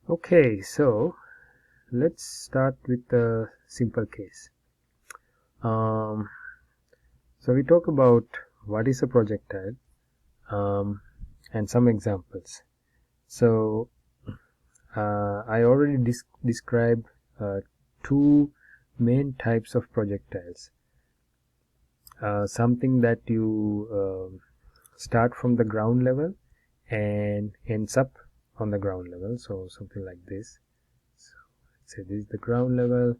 Okay, so let's start with a simple case. So we talk about what is a projectile and some examples. So I already described two main types of projectiles. Something that you start from the ground level and ends up on the ground level, so something like this. So let's say this is the ground level.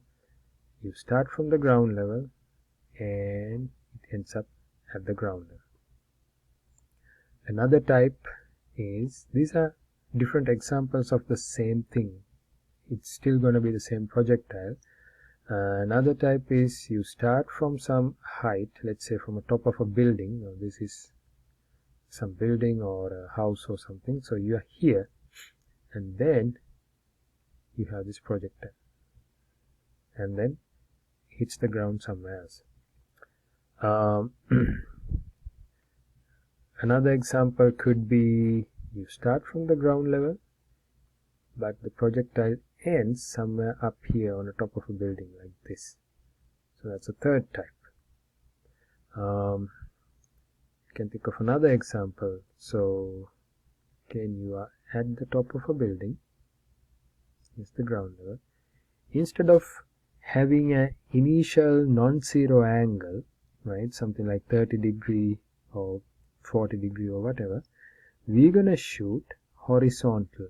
You start from the ground level and it ends up at the ground level. Another type is, these are different examples of the same thing. It's still going to be the same projectile. Another type is, you start from some height, let's say from the top of a building. Now this is some building or a house or something. So you are here, and then you have this projectile, and then hits the ground somewhere else. Another example could be, you start from the ground level, but the projectile ends somewhere up here on the top of a building like this. So that's a third type. You can think of another example. So again, you are at the top of a building. It's the ground level. Instead of having an initial non-zero angle, right, something like 30° or 40° or whatever, we're going to shoot horizontal.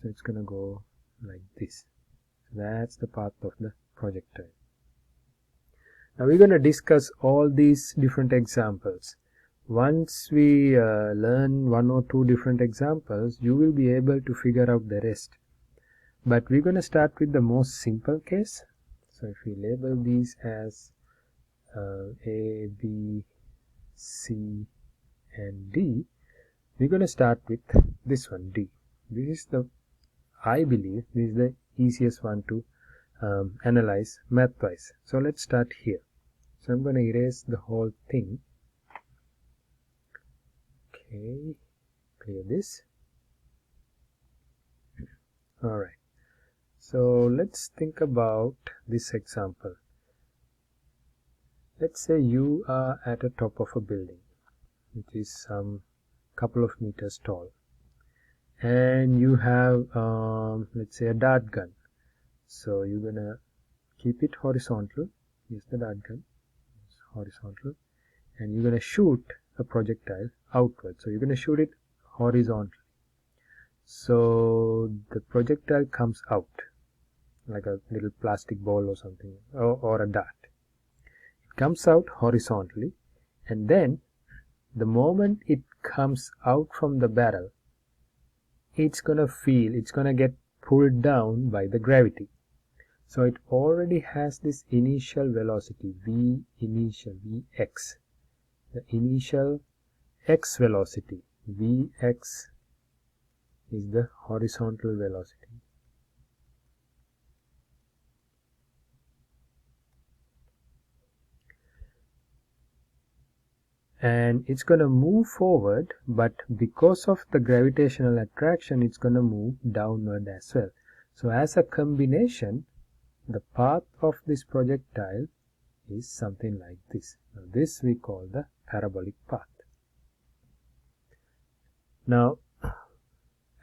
So it's going to go like this. That's the path of the projectile. Now we're going to discuss all these different examples. Once we learn one or two different examples, you will be able to figure out the rest. But we're going to start with the most simple case. So if we label these as A, B, C and D, we're going to start with this one, D. This is the, I believe, this is the easiest one to analyze math-wise. So let's start here. So I'm going to erase the whole thing. Okay, clear this. Alright, so let's think about this example. Let's say you are at the top of a building, which is some couple of meters tall, and you have let's say a dart gun. So you're gonna keep it horizontal. Here's the dart gun, it's horizontal, and you're gonna shoot a projectile outward. So you're gonna shoot it horizontally. So the projectile comes out like a little plastic ball or something, or a dart. It comes out horizontally, and then the moment it comes out from the barrel, it's gonna get pulled down by the gravity. So it already has this initial velocity, v initial, vx. The initial x velocity, vx, is the horizontal velocity. And it's going to move forward, but because of the gravitational attraction, it's going to move downward as well. So as a combination, the path of this projectile is something like this. Now this we call the parabolic path. Now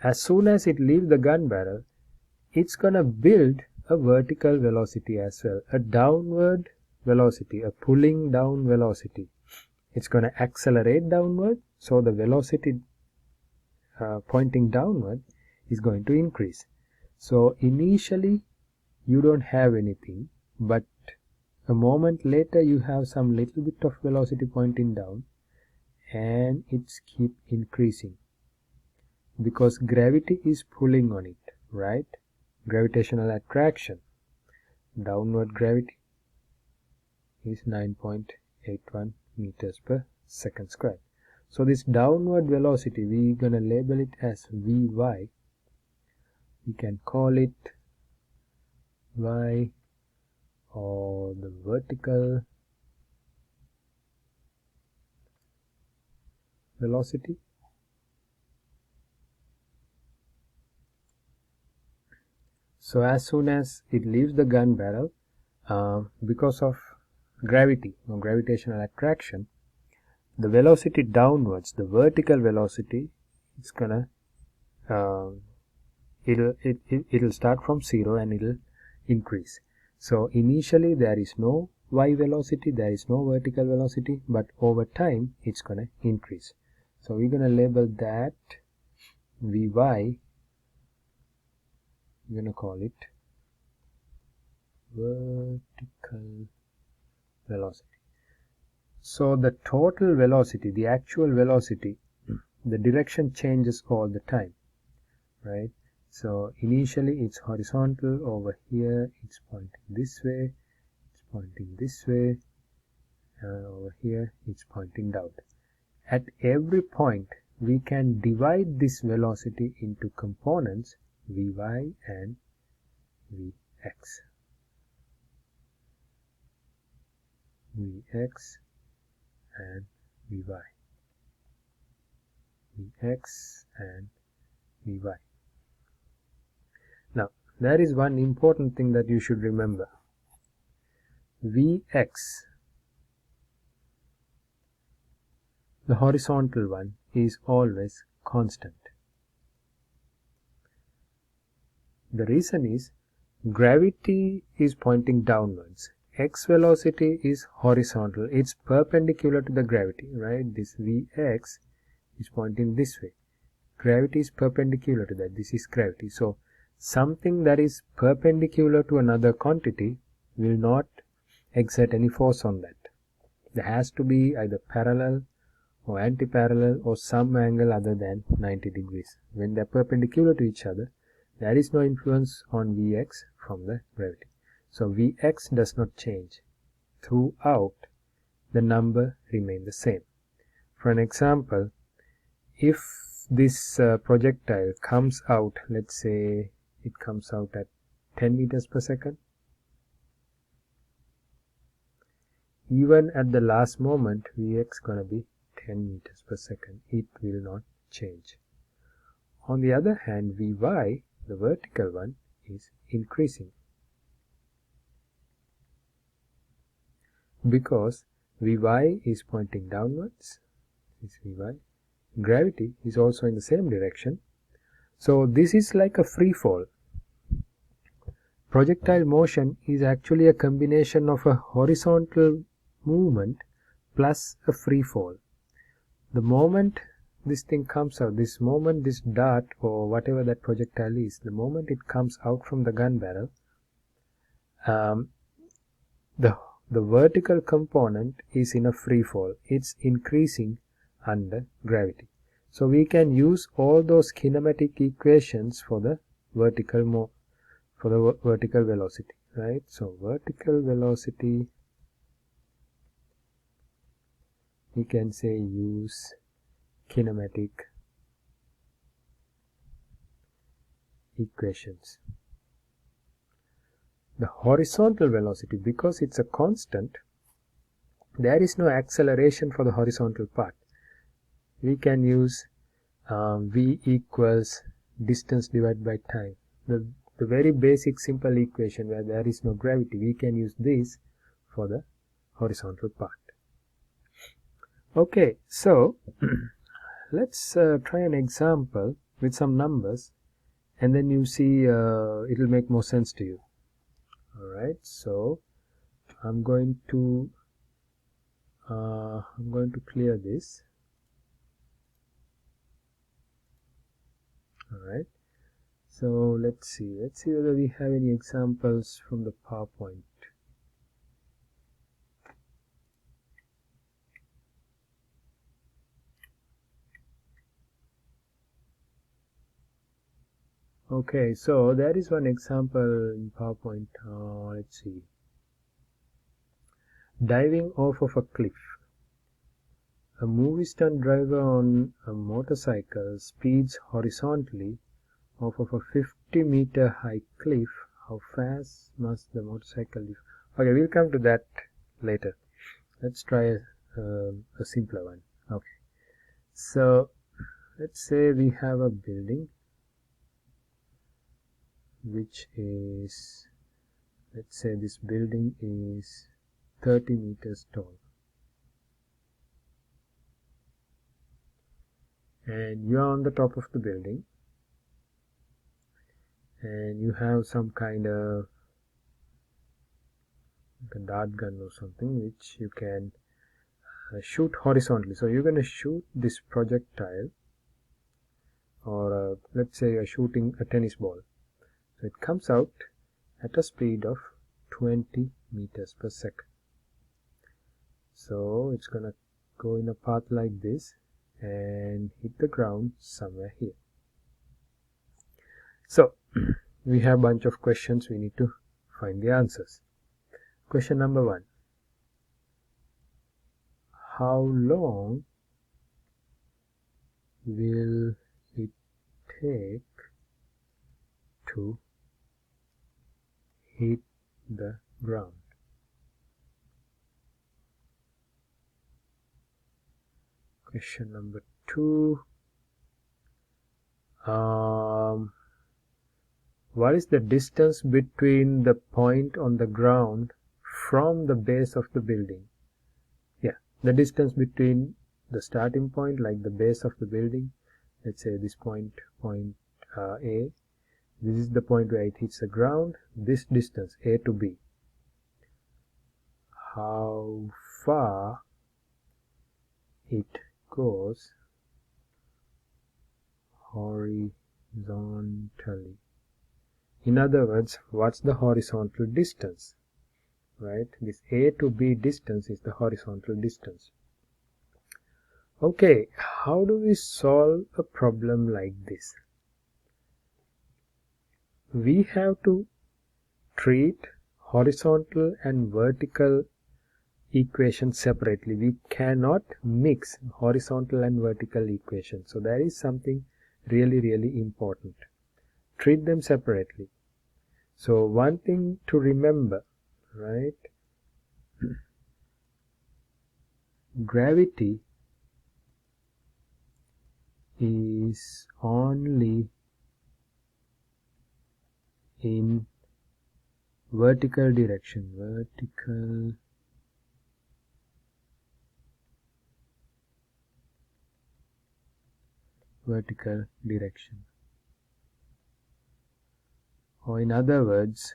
as soon as it leaves the gun barrel, it's going to build a vertical velocity as well, a downward velocity, a pulling down velocity. It's going to accelerate downward, so the velocity pointing downward is going to increase. So initially you don't have anything, but a moment later you have some little bit of velocity pointing down, and it's keep increasing because gravity is pulling on it, right? Gravitational attraction, downward gravity is 9.81 meters per second squared. So this downward velocity, we're going to label it as Vy. We can call it y, or the vertical velocity. So as soon as it leaves the gun barrel, because of gravity or gravitational attraction, the velocity downwards, the vertical velocity, it's gonna it'll start from 0 and it'll increase. So initially there is no y velocity, there is no vertical velocity, but over time it's gonna increase. So we're gonna label that Vy, we're gonna call it vertical velocity. So the total velocity, the actual velocity, the direction changes all the time, right? So initially it's horizontal, over here it's pointing this way, it's pointing this way, and over here it's pointing down. At every point we can divide this velocity into components Vy and Vx. Vx and Vy. Vx and Vy. Now, there is one important thing that you should remember. Vx, the horizontal one, is always constant. The reason is gravity is pointing downwards. X velocity is horizontal. It's perpendicular to the gravity, right? This Vx is pointing this way. Gravity is perpendicular to that. This is gravity. So something that is perpendicular to another quantity will not exert any force on that. There has to be either parallel or anti-parallel or some angle other than 90 degrees. When they are perpendicular to each other, there is no influence on Vx from the gravity. So Vx does not change. Throughout, the number remains the same. For an example, if this projectile comes out, let's say it comes out at 10 meters per second, even at the last moment, Vx gonna be 10 meters per second. It will not change. On the other hand, Vy, the vertical one, is increasing, because Vy is pointing downwards. This Vy. Gravity is also in the same direction. So this is like a free fall. Projectile motion is actually a combination of a horizontal movement plus a free fall. The moment this thing comes out, this moment this dart or whatever that projectile is, the moment it comes out from the gun barrel, the vertical component is in a free fall. It's increasing under gravity. So we can use all those kinematic equations for the vertical vertical velocity, right? So vertical velocity, we can say use kinematic equations. The horizontal velocity, because it's a constant, there is no acceleration for the horizontal part. We can use v equals distance divided by time. The very basic simple equation where there is no gravity, we can use this for the horizontal part. Okay, so let's try an example with some numbers, and then you see it'll make more sense to you. Alright, so I'm going to clear this. Alright, so let's see whether we have any examples from the PowerPoint. Okay, so there is one example in PowerPoint. Let's see. Diving off of a cliff. A movie stunt driver on a motorcycle speeds horizontally off of a 50-meter high cliff. How fast must the motorcycle lift? Okay, we'll come to that later. Let's try a simpler one. Okay, so let's say we have a building. which is, let's say this building is 30 meters tall, and you are on the top of the building, and you have some kind of a dart gun or something which you can shoot horizontally. So you're going to shoot this projectile, or let's say you're shooting a tennis ball. So it comes out at a speed of 20 meters per second. So it's going to go in a path like this and hit the ground somewhere here. So we have a bunch of questions, we need to find the answers. Question number 1. How long will it take to hit the ground? Question number 2. What is the distance between the point on the ground from the base of the building? Yeah, the distance between the starting point, like the base of the building. Let's say this point A. This is the point where it hits the ground. This distance, A to B. How far it goes horizontally. In other words, what's the horizontal distance? Right? This A to B distance is the horizontal distance. Okay, how do we solve a problem like this? We have to treat horizontal and vertical equations separately. We cannot mix horizontal and vertical equations. So that is something really important. Treat them separately. So one thing to remember, right? Gravity is only in vertical direction. Vertical direction. Or in other words,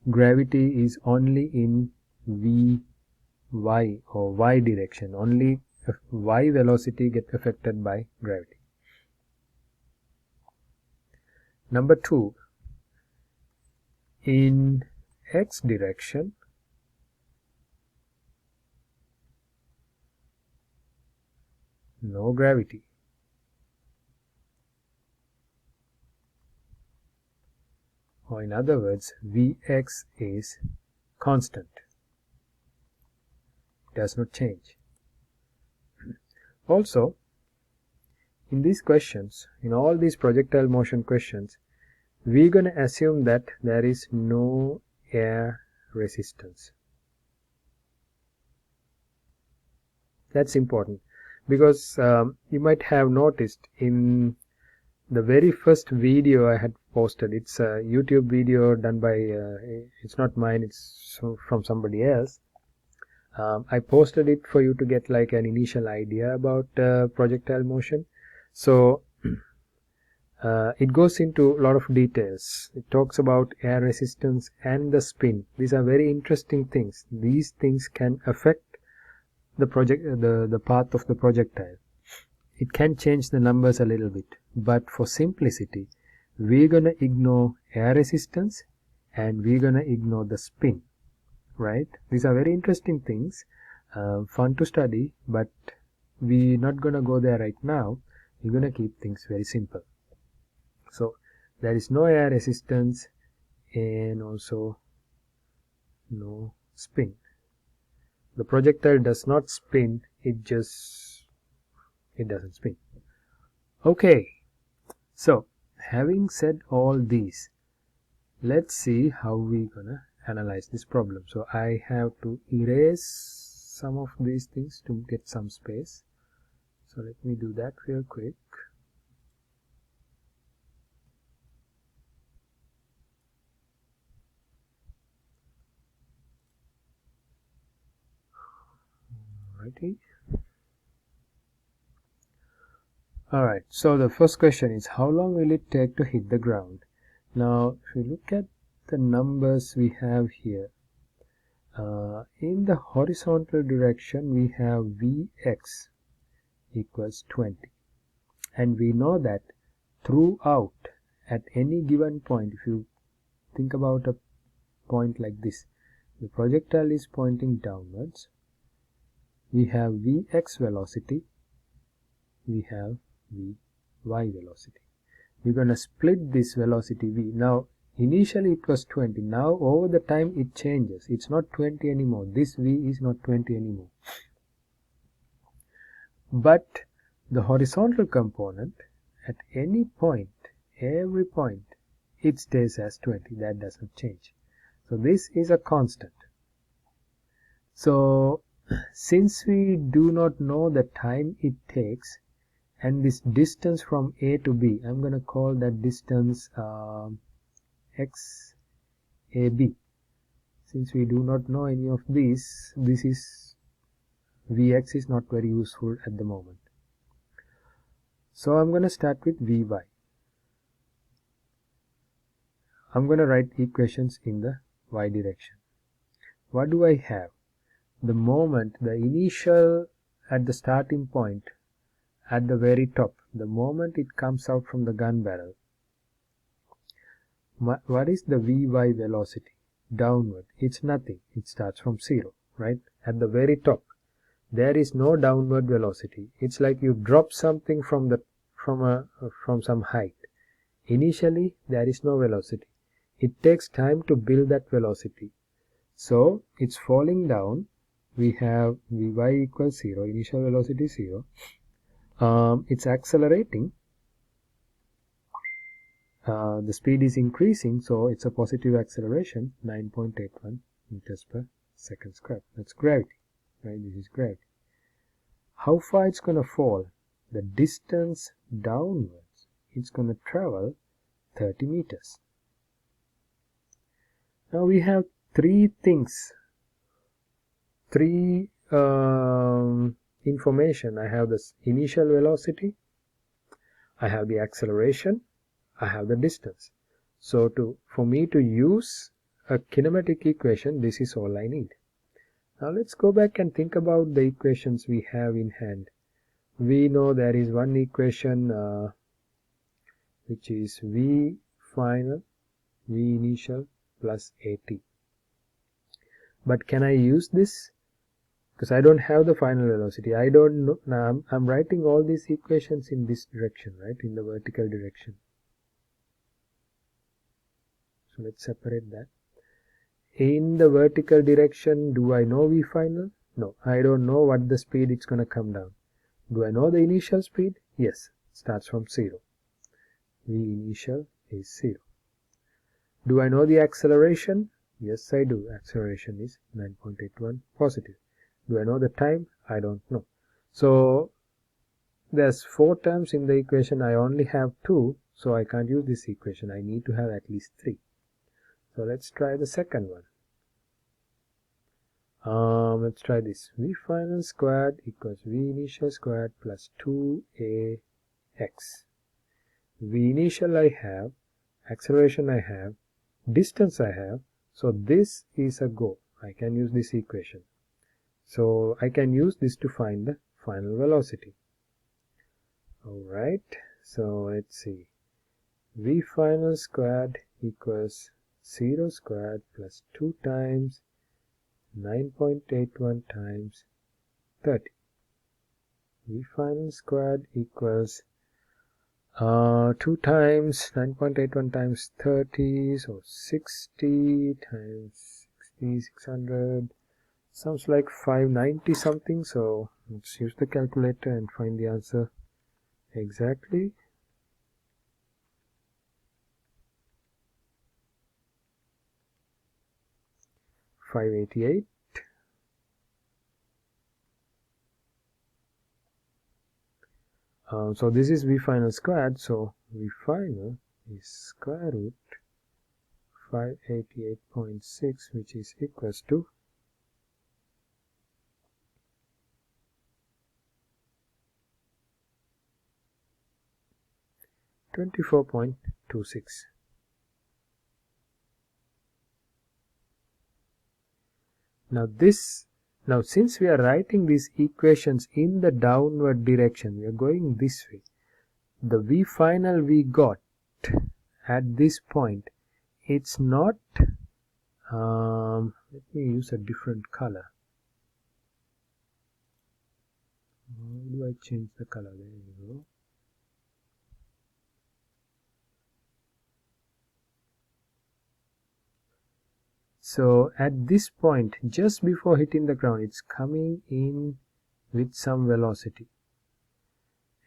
gravity is only in Vy or y direction. Only y velocity gets affected by gravity. Number 2, in x direction, no gravity. Or in other words, Vx is constant. It does not change. Also, in these questions, in all these projectile motion questions, we're going to assume that there is no air resistance. That's important because you might have noticed in the very first video I had posted, it's a YouTube video done by, it's not mine, it's from somebody else. I posted it for you to get like an initial idea about projectile motion. So it goes into a lot of details. It talks about air resistance and the spin. These are very interesting things. These things can affect the path of the projectile. It can change the numbers a little bit, but for simplicity, we're going to ignore air resistance and we're going to ignore the spin, right? These are very interesting things, fun to study, but we're not going to go there right now. We're going to keep things very simple. So there is no air resistance and also no spin. The projectile does not spin, it doesn't spin. Okay, so having said all these, let's see how we're gonna analyze this problem. So I have to erase some of these things to get some space. So let me do that real quick. Alrighty. Alright, so the first question is, how long will it take to hit the ground? Now, if you look at the numbers we have here, in the horizontal direction we have Vx equals 20. And we know that throughout, at any given point, if you think about a point like this, the projectile is pointing downwards. We have Vx velocity, we have Vy velocity. We're going to split this velocity V. Now, initially it was 20. Now, over the time it changes. It's not 20 anymore. This V is not 20 anymore. But the horizontal component, at any point, every point, it stays as 20. That doesn't change. So this is a constant. So since we do not know the time it takes, and this distance from A to B, I'm going to call that distance XAB. Since we do not know any of these, this is Vx is not very useful at the moment. So I'm going to start with Vy. I'm going to write equations in the y direction. What do I have? The moment, the initial at the starting point, at the very top, the moment it comes out from the gun barrel, what is the Vy velocity? Downward. It's nothing. It starts from 0, right? At the very top, there is no downward velocity. It's like you drop something from some height. Initially, there is no velocity. It takes time to build that velocity. So it's falling down. We have Vy equals 0. Initial velocity 0. It's accelerating. The speed is increasing, so it's a positive acceleration, 9.81 meters per second squared. That's gravity, right? This is gravity. How far it's going to fall? The distance downwards, it's going to travel 30 meters. Now we have three things, information. I have this initial velocity, I have the acceleration, I have the distance. So for me to use a kinematic equation, this is all I need. Now let's go back and think about the equations we have in hand. We know there is one equation which is V final, V initial plus AT. But can I use this? Because I don't have the final velocity. I don't know. Now I'm writing all these equations in this direction, right? In the vertical direction. So let's separate that. In the vertical direction, do I know V final? No, I don't know what the speed it's going to come down. Do I know the initial speed? Yes, it starts from 0. V initial is 0. Do I know the acceleration? Yes, I do. Acceleration is 9.81 positive. Do I know the time? I don't know. So there's 4 terms in the equation. I only have 2, so I can't use this equation. I need to have at least 3. So let's try the second one. Let's try this. V final squared equals V initial squared plus 2AX. V initial I have, acceleration I have, distance I have. So this is a go. I can use this equation. So I can use this to find the final velocity. Alright, so let's see. V final squared equals 0 squared plus 2 times 9.81 times 30. V final squared equals 2 times 9.81 times 30, so 60 times 60, 600, sounds like 590 something. So let's use the calculator and find the answer exactly. $588. So this is V final squared, so V final is square root 588.6, which is equals to 24.26. Now since we are writing these equations in the downward direction, we are going this way. The V final we got at this point, it's not, let me use a different color. How do I change the color? There you go. So at this point, just before hitting the ground, it's coming in with some velocity,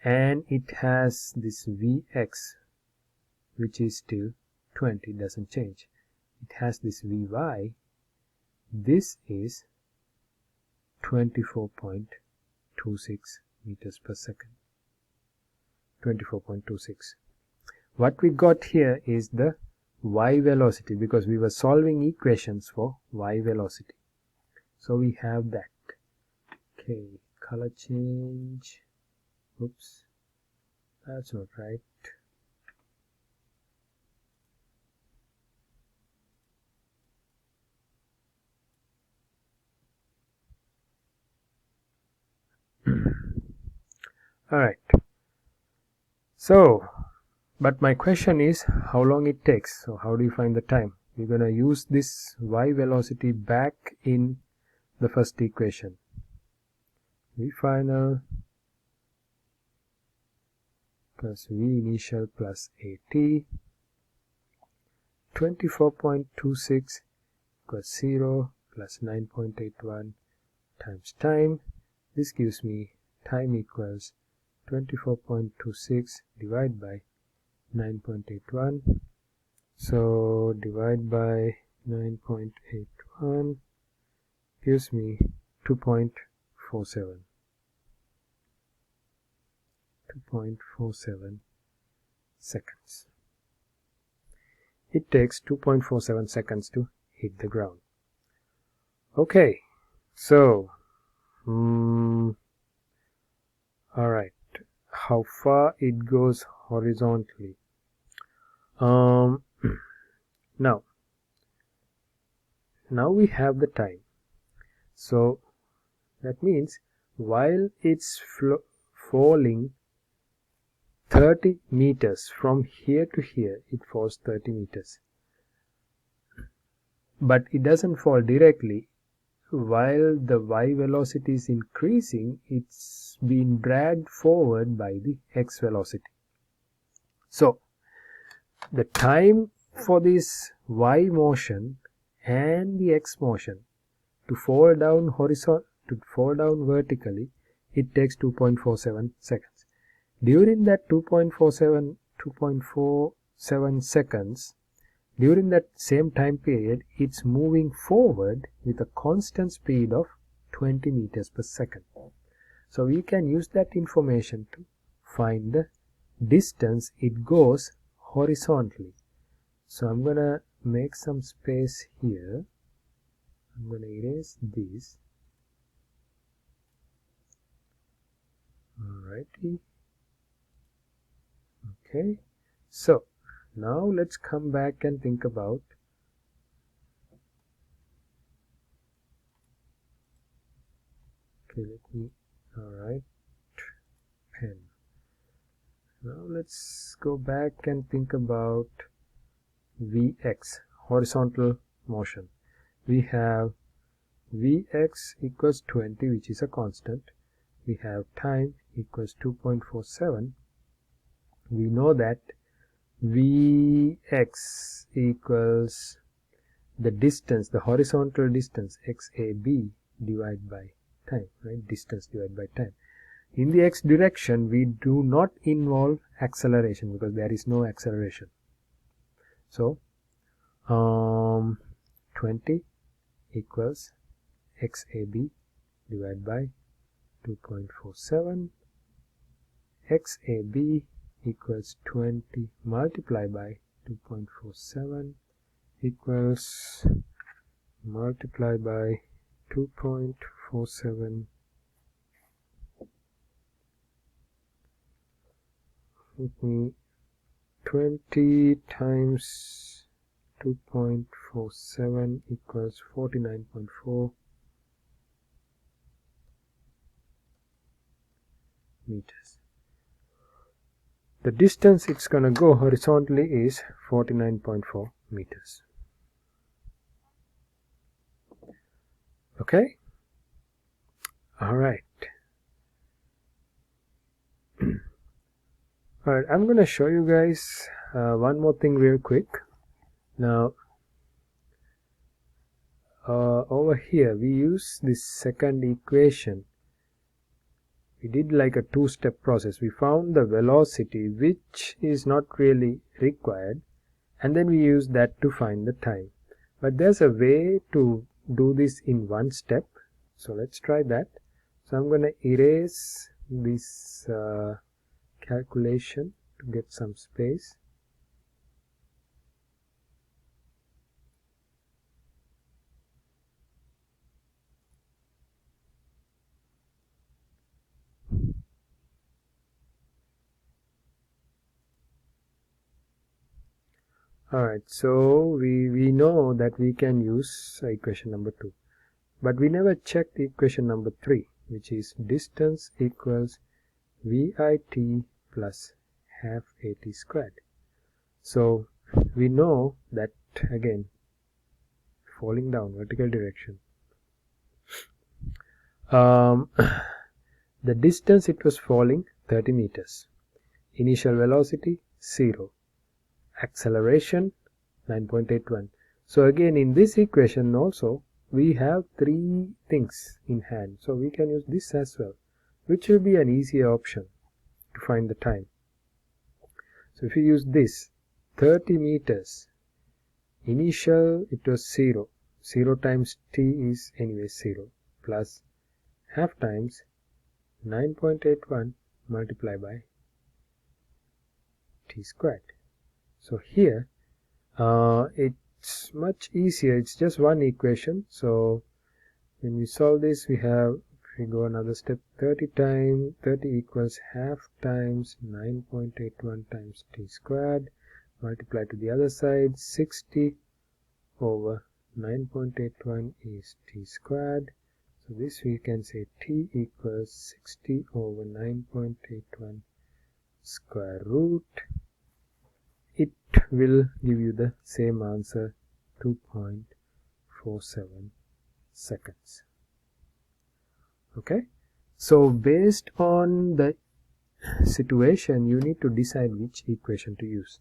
and it has this Vx, which is still 20, doesn't change. It has this Vy, this is 24.26 meters per second. 24.26. What we got here is the y velocity, because we were solving equations for y velocity. So we have that. Okay, color change. Oops, that's not right. Alright, so but my question is how long it takes. So how do you find the time? We're going to use this y velocity back in the first equation. V final plus V initial plus AT, 24.26 equals 0 plus 9.81 times time. This gives me time equals 24.26 divided by 9.81. So divide by 9.81 gives me 2.47. 2.47 seconds. It takes 2.47 seconds to hit the ground. Okay, so alright, how far it goes horizontally. Now we have the time. So that means while it's falling 30 meters from here to here, it falls 30 meters. But it doesn't fall directly. While the y velocity is increasing, it's being dragged forward by the x velocity. So the time for this y motion and the x motion to fall down vertically, it takes 2.47 seconds. During that 2.47 seconds, during that same time period, it's moving forward with a constant speed of 20 meters per second. So we can use that information to find the distance it goes horizontally. So I'm going to make some space here. I'm going to erase this. Alrighty. Okay. So now let's come back and think about alright, pen. Now let's go back and think about Vx, horizontal motion. We have Vx equals 20, which is a constant. We have time equals 2.47. We know that Vx equals the distance, the horizontal distance, xab divided by time, right? Distance divided by time. In the x direction, we do not involve acceleration because there is no acceleration. So 20 equals xab divided by 2.47. xab equals 20 multiplied by 2.47 equals multiplied by 2.47. Let me 20 times 2.47 equals 49.4 meters. The distance it's going to go horizontally is 49.4 meters. Okay? Alright. Alright, I'm going to show you guys one more thing real quick. Now, over here we use this second equation. We did like a two-step process. We found the velocity, which is not really required, and then we use that to find the time. But there's a way to do this in one step, so let's try that. So I'm going to erase this calculation to get some space. Alright, so we know that we can use equation number 2, but we never checked equation number 3, which is distance equals VIT plus half AT squared. So we know that, again, falling down vertical direction, the distance it was falling 30 meters, initial velocity 0, acceleration 9.81. So again, in this equation also we have three things in hand, so we can use this as well, which will be an easier option to find the time. So if you use this 30 meters, initial it was 0, 0 times t is anyway 0, plus half times 9.81 multiplied by t squared. So here it's much easier, it's just one equation. So when we solve this, we have, if we go another step, 30 equals half times 9.81 times t squared, multiply to the other side, 60 over 9.81 is t squared. So this we can say t equals 60 over 9.81 square root. It will give you the same answer, 2.47 seconds. Okay, so based on the situation, you need to decide which equation to use.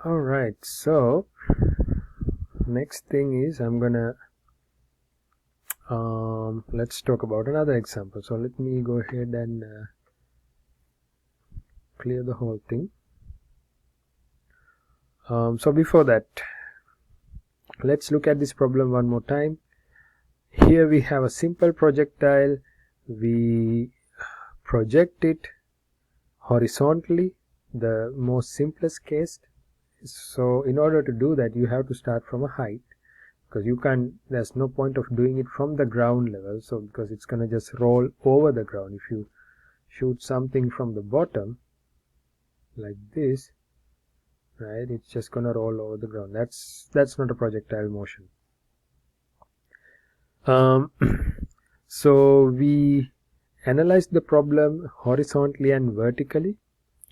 Alright, so next thing is I'm gonna let's talk about another example. So let me go ahead and clear the whole thing. So before that, let's look at this problem one more time. Here we have a simple projectile. We project it horizontally, the most simplest case. So in order to do that, you have to start from a height, because you can't, there's no point of doing it from the ground level, so because it's going to just roll over the ground. If you shoot something from the bottom like this, right, it's just going to roll over the ground. That's not a projectile motion. So we analyzed the problem horizontally and vertically.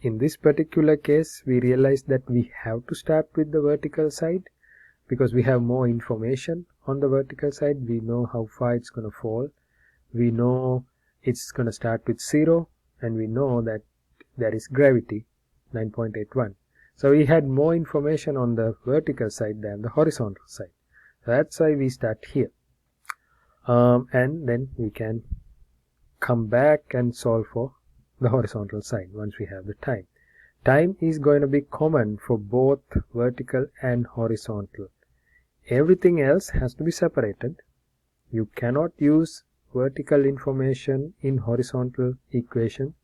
In this particular case, we realized that we have to start with the vertical side, because we have more information on the vertical side. We know how far it's going to fall. We know it's going to start with 0, and we know that there is gravity, 9.81. So we had more information on the vertical side than the horizontal side. That's why we start here. And then we can come back and solve for the horizontal side once we have the time. Time is going to be common for both vertical and horizontal. Everything else has to be separated. You cannot use vertical information in horizontal equation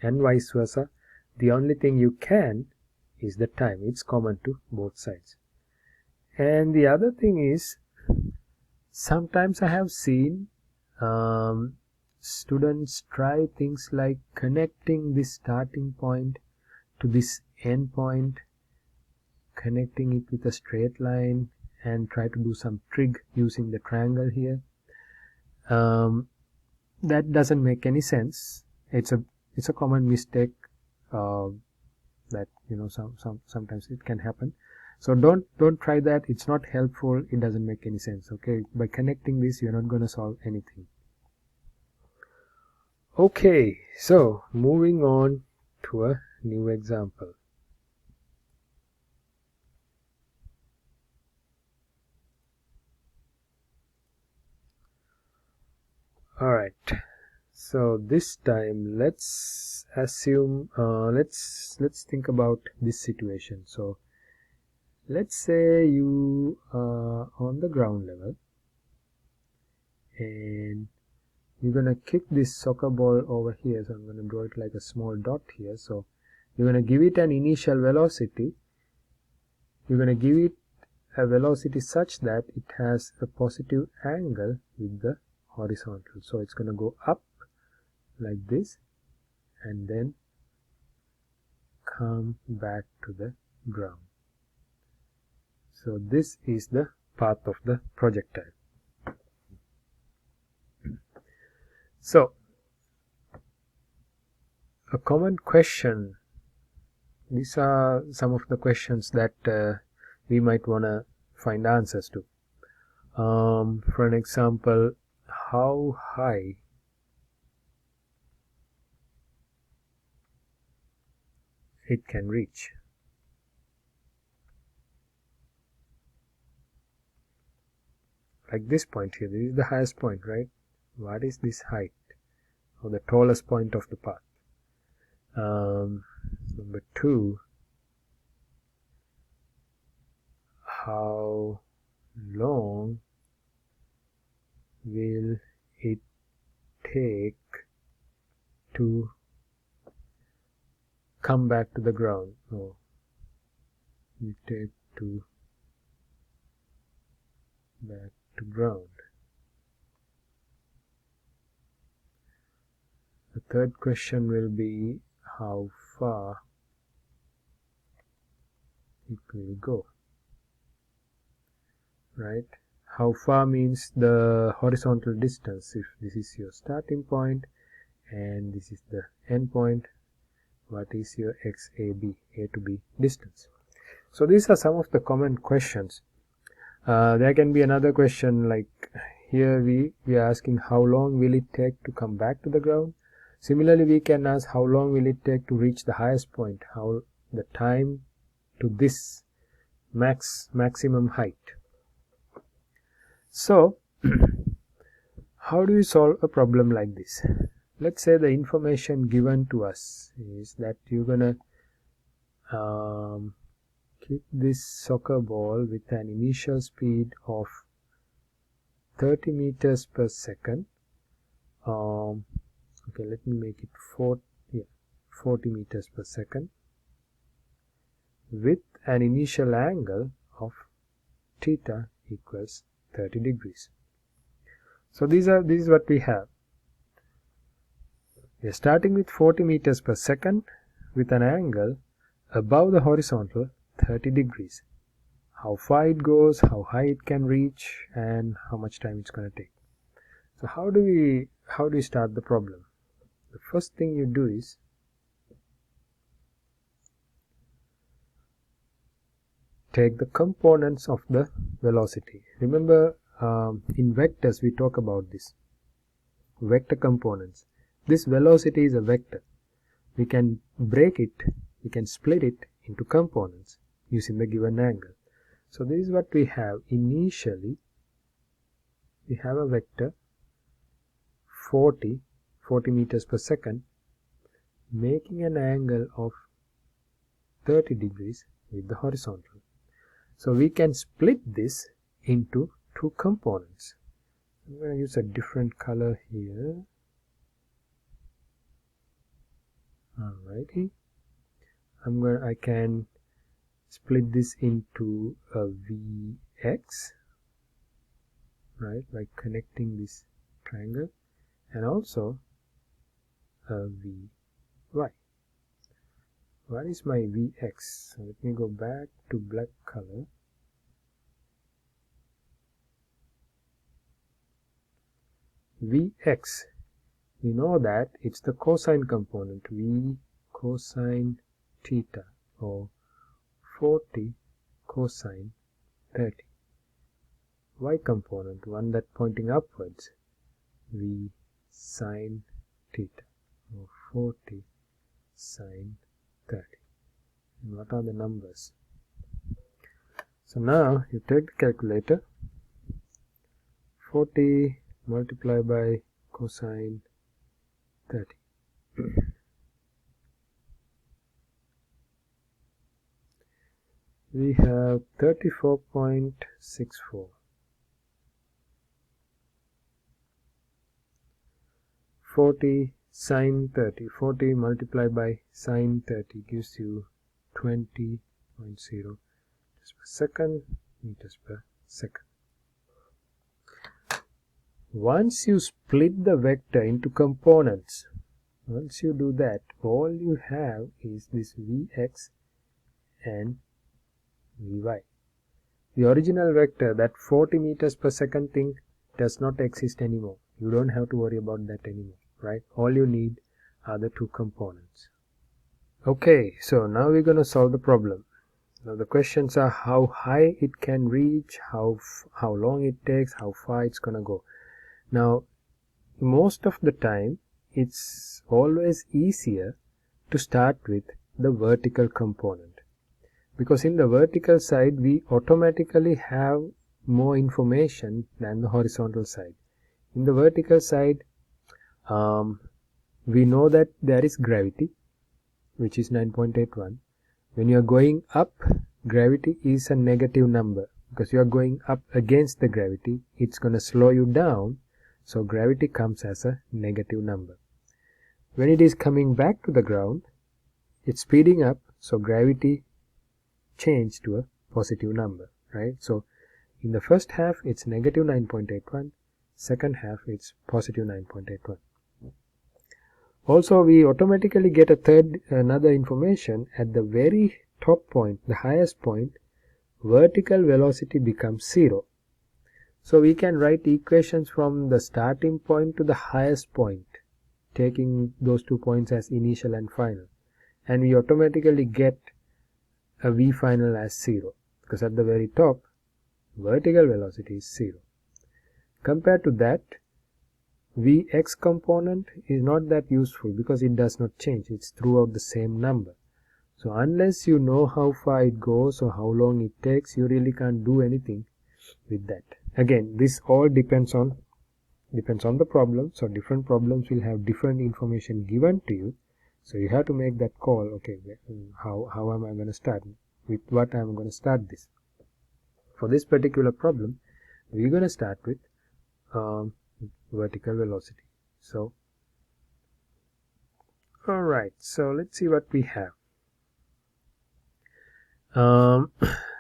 and vice versa. The only thing you can is the time. It's common to both sides. And the other thing is, sometimes I have seen Students try things like connecting this starting point to this end point, connecting it with a straight line, and try to do some trig using the triangle here. That doesn't make any sense. It's a common mistake that sometimes it can happen. So don't try that. It's not helpful. It doesn't make any sense. Okay, by connecting this, you're not going to solve anything. Okay, so moving on to a new example. Alright, so this time let's assume let's think about this situation. So let's say you are on the ground level and you're gonna kick this soccer ball over here. So I'm gonna draw it like a small dot here. So you're gonna give it an initial velocity. You're gonna give it a velocity such that it has a positive angle with the horizontal. So it's gonna go up like this and then come back to the ground. So this is the path of the projectile. So a common question, these are some of the questions that we might want to find answers to. For an example, how high it can reach. Like this point here, this is the highest point, right? What is this height, or the tallest point of the path? Number 2, how long will it take to come back to the ground? Oh, it take to back to ground. The third question will be how far it will go, right? How far means the horizontal distance. If this is your starting point and this is the end point, what is your XAB, A to B distance? So these are some of the common questions. There can be another question like here we are asking how long will it take to come back to the ground. Similarly, we can ask how long will it take to reach the highest point, how the time to this maximum height. So how do you solve a problem like this? Let's say the information given to us is that you're gonna kick this soccer ball with an initial speed of 30 meters per second. Okay, let me make it 40 meters per second with an initial angle of theta equals 30 degrees. So this is what we have. We are starting with 40 meters per second with an angle above the horizontal 30 degrees. How far it goes, how high it can reach, and how much time it's going to take. So how do we start the problem? The first thing you do is take the components of the velocity. Remember, in vectors we talk about this. Vector components. This velocity is a vector. We can break it, we can split it into components using the given angle. So this is what we have. Initially, we have a vector 40 meters per second making an angle of 30 degrees with the horizontal. So we can split this into two components. I'm going to use a different color here. Alrighty. I can split this into a Vx, right, by connecting this triangle, and also a Vy. What is my Vx? So let me go back to black color. Vx, we know that it's the cosine component, V cosine theta, or 40 cosine 30. Y component, one that pointing upwards, V sine theta, or 40 sine 30. And what are the numbers? So now you take the calculator, 40 multiplied by cosine 30. We have 34.64. 40 sine 30. 40 multiplied by sine 30 gives you 20.0 meters per second, meters per second. Once you split the vector into components, once you do that, all you have is this Vx and Vy. The original vector, that 40 meters per second thing, does not exist anymore. You don't have to worry about that anymore, right? All you need are the two components. Okay, so now we're going to solve the problem. Now the questions are how high it can reach, how long it takes, how far it's going to go. Now, most of the time, it's always easier to start with the vertical component, because in the vertical side we automatically have more information than the horizontal side. In the vertical side, we know that there is gravity, which is 9.81. When you are going up, gravity is a negative number, because you are going up against the gravity. It's going to slow you down, so gravity comes as a negative number. When it is coming back to the ground, it's speeding up, so gravity changed to a positive number, right? So in the first half it's negative 9.81, second half it's positive 9.81. Also, we automatically get another information at the very top point, the highest point, vertical velocity becomes 0. So we can write equations from the starting point to the highest point, taking those 2 points as initial and final. And we automatically get a V final as 0, because at the very top, vertical velocity is 0. Compared to that, Vx component is not that useful, because it does not change. It's throughout the same number. So unless you know how far it goes or how long it takes, you really can't do anything with that. Again, this all depends on the problem. So different problems will have different information given to you. So you have to make that call. Okay, how am I going to start? With what I'm going to start this? For this particular problem, we're going to start with vertical velocity. So, alright, so let's see what we have.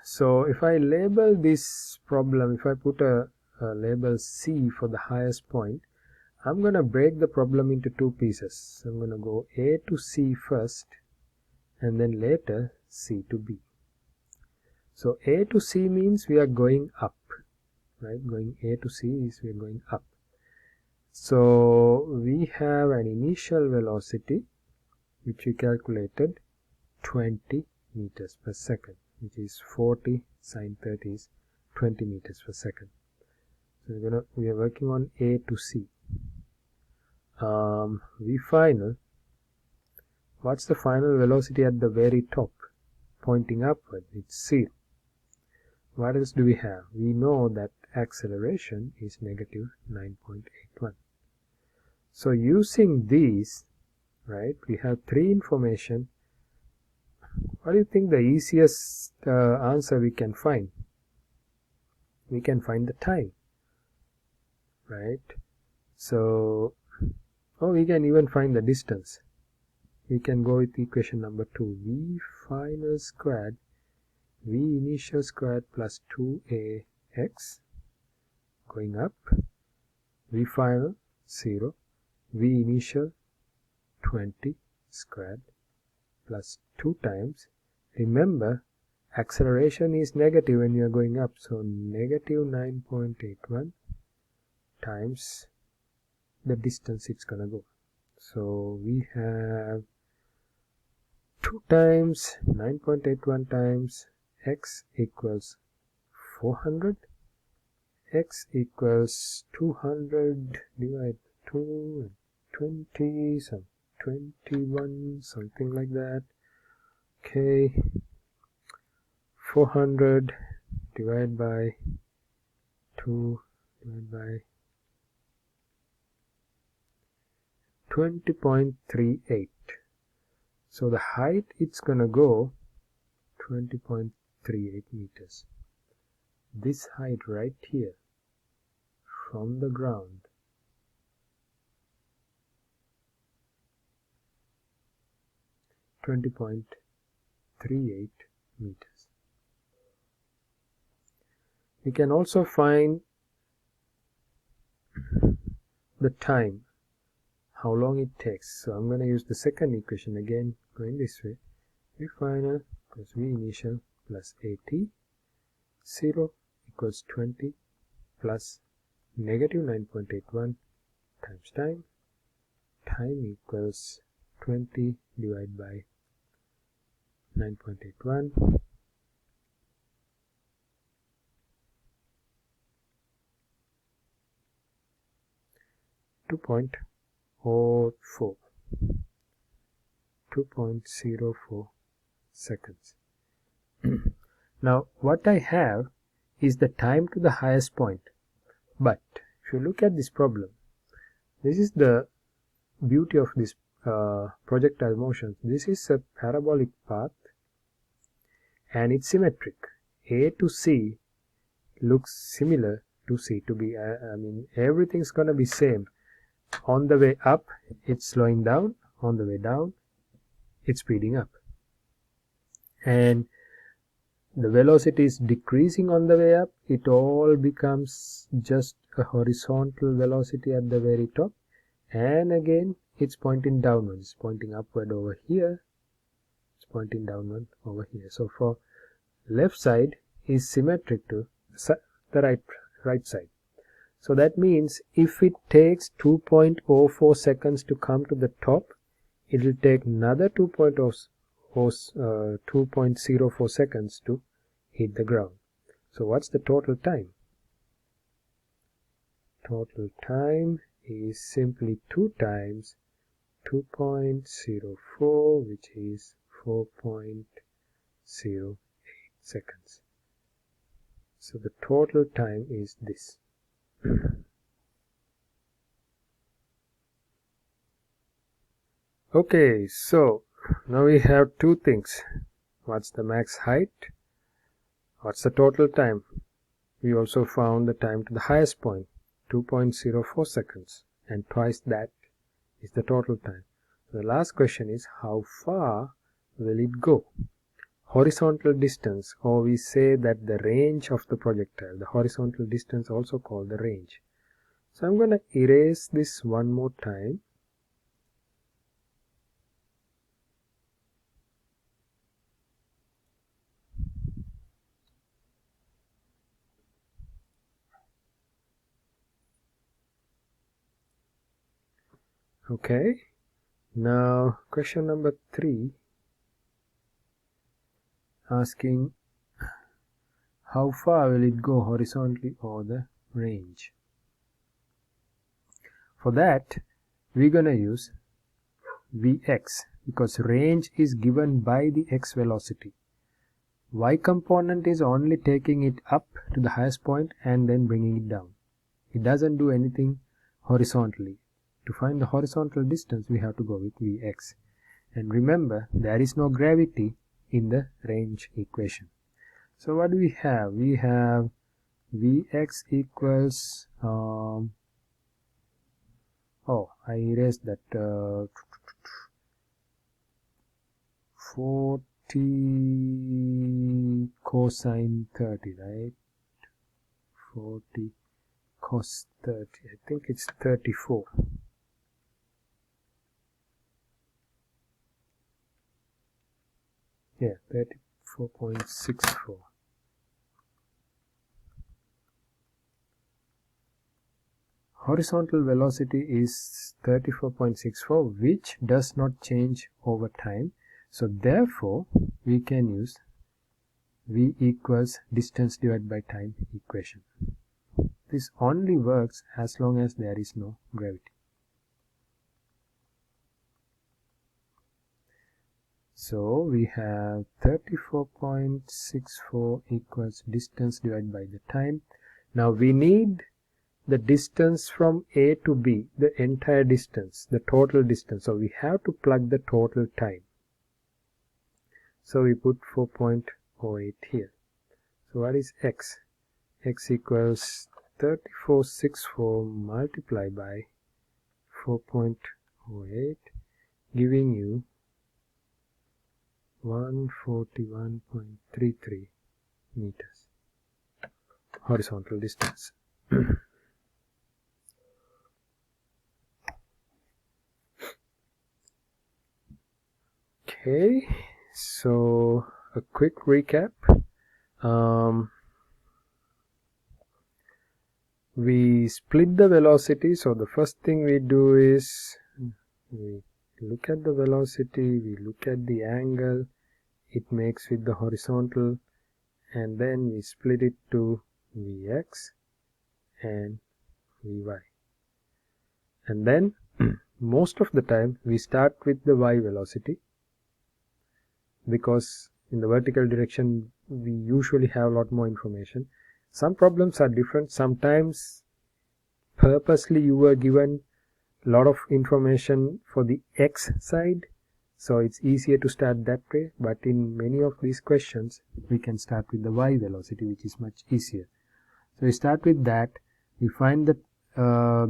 So if I label this problem, if I put a label C for the highest point, I'm going to break the problem into two pieces. I'm going to go A to C first, and then later C to B. So A to C means we are going up, right? Going A to C is we are going up. So we have an initial velocity which we calculated 20 meters per second, which is 40 sine 30 is 20 meters per second. So we are working on A to C. V final, what's the final velocity at the very top pointing upward? It's 0. What else do we have? We know that acceleration is negative 9.81. So using these, right, we have 3 information. What do you think the easiest answer we can find? We can find the time, right? So, we can even find the distance. We can go with equation number 2. V final squared, V initial squared plus 2ax going up, v final 0, v initial 20 squared plus 2 times, remember acceleration is negative when you are going up, so negative 9.81 times the distance it's gonna go. So we have 2 times 9.81 times x equals 400, x equals 200 divided 2 and 20, some 21, something like that. Okay, 400 divided by 2 divided by 20.38. So the height it's gonna go 20.38 meters. This height right here from the ground (20.38 meters). We can also find the time, how long it takes. So I'm going to use the second equation again, going this way. V final plus V initial plus AT, 0 equals 20 plus negative 9.81 times time. Time equals 20 divided by 9.81. 2.04 seconds. Now what I have is the time to the highest point, but if you look at this problem, this is the beauty of this projectile motion. This is a parabolic path and it's symmetric. A to C looks similar to C to B. I mean everything's gonna be same. On the way up it's slowing down, on the way down it's speeding up, and the velocity is decreasing on the way up. It all becomes just a horizontal velocity at the very top, and again it's pointing downwards, it's pointing upward over here, it's pointing downward over here. So for left side is symmetric to the right side. So that means if it takes 2.04 seconds to come to the top, it will take another 2.04 seconds to hit the ground. So what's the total time? Total time is simply 2 times 2.04, which is 4.08 seconds. So the total time is this. Okay, so now we have two things. What's the max height? What's the total time? We also found the time to the highest point, 2.04 seconds, and twice that is the total time. So the last question is, how far will it go? Horizontal distance, or we say that the range of the projectile, the horizontal distance also called the range. So I'm going to erase this one more time. Okay, now question number 3, asking how far will it go horizontally or the range. For that we're gonna use Vx, because range is given by the x velocity. Y component is only taking it up to the highest point and then bringing it down. It doesn't do anything horizontally. To find the horizontal distance we have to go with Vx. And remember, there is no gravity in the range equation. So what do we have? We have Vx equals I erased that 40 cosine 30, right? 40 cos 30, I think it's 34. Yeah, 34.64. Horizontal velocity is 34.64, which does not change over time. So therefore, we can use v equals distance divided by time equation. This only works as long as there is no gravity. So we have 34.64 equals distance divided by the time. Now we need the distance from A to B, the entire distance, the total distance. So we have to plug the total time. So we put 4.08 here. So what is x? X equals 3464 multiplied by 4.08, giving you 141.33 meters horizontal distance. Okay, so a quick recap. We split the velocity. So the first thing we do is we look at the velocity, we look at the angle it makes with the horizontal, and then we split it to Vx and Vy. And then most of the time we start with the y velocity, because in the vertical direction we usually have a lot more information. Some problems are different. Sometimes purposely you were given a lot of information for the x side, so it's easier to start that way, but in many of these questions we can start with the y velocity, which is much easier. So we start with that, we find the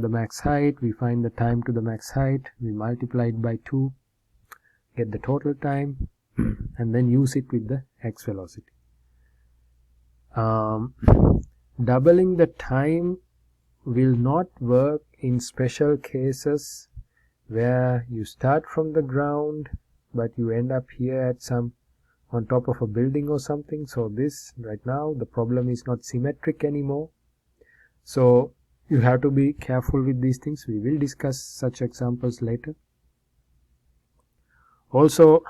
max height, we find the time to the max height, we multiply it by 2, get the total time, and then use it with the x velocity. Doubling the time will not work in special cases where you start from the ground but you end up here at some on top of a building or something. So this right now the problem is not symmetric anymore, so you have to be careful with these things. We will discuss such examples later. Also,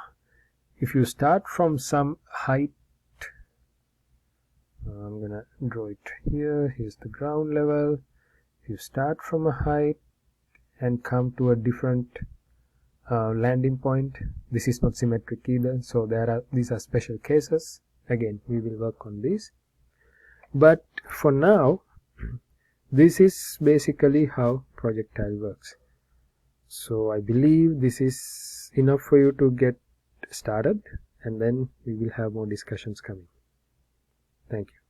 if you start from some height, I'm gonna draw it here. Here's the ground level. If you start from a height and come to a different landing point, this is not symmetric either. So these are special cases. Again, we will work on these. But for now, this is basically how projectile works. So I believe this is enough for you to get started, and then we will have more discussions coming. Thank you.